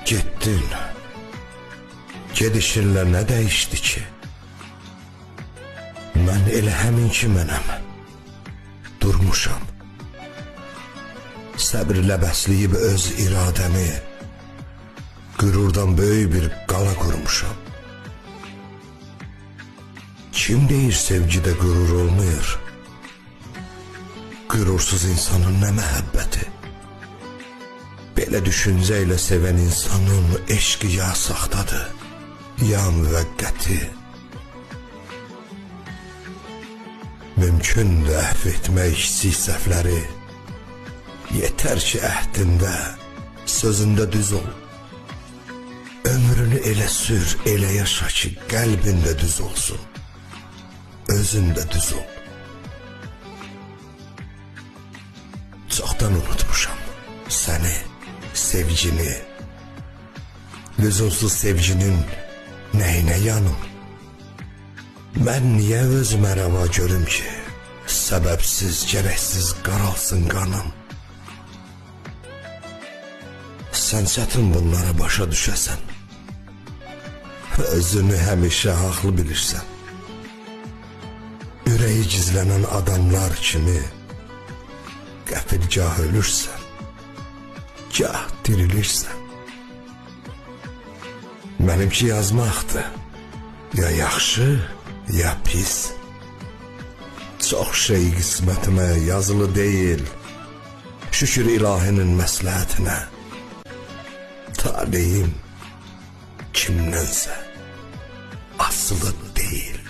Getdin. Gedişinlə nə dəyişdi ki? Mən elə həmin ki mənəm. Durmuşam. Səbirlə bəsləyib öz iradəmi, qürurdan böyük bir qala qurmuşam. Kim deyir sevgidə qürur olmuyor? Qürursuz insanın nə məhəbbəti? Belə düşüncə ilə sevən insanın eşqi ya saxtadır, ya müvəqqəti. Mümkündür əhv etmək kiçik səhvləri. Yetər ki əhdində, sözündə düz ol. Ömrünü elə sür, elə yaşa ki qəlbində düz olsun. Özündə düz ol. Çoxdan unutmuşam səni, sevgini. Lüzumsuz sevginin nəyinə yanım? Mən niyə özümə rəva görüm ki, səbəbsiz, gərəksiz qaralsın qanım? Sən çətin bunlara başa düşəsən, özünü həmişə haqlı bilirsən. Ürəyi gizlənən adamlar kimi qəfil gah ölürsən, gah dirilirsən. Mənimki yazmaqdır, ya yaxşı, ya pis. Çox şey qismətimə yazılı deyil, şükür ilahinin məsləhətinə. Taleyim kimdənsə asılı deyil.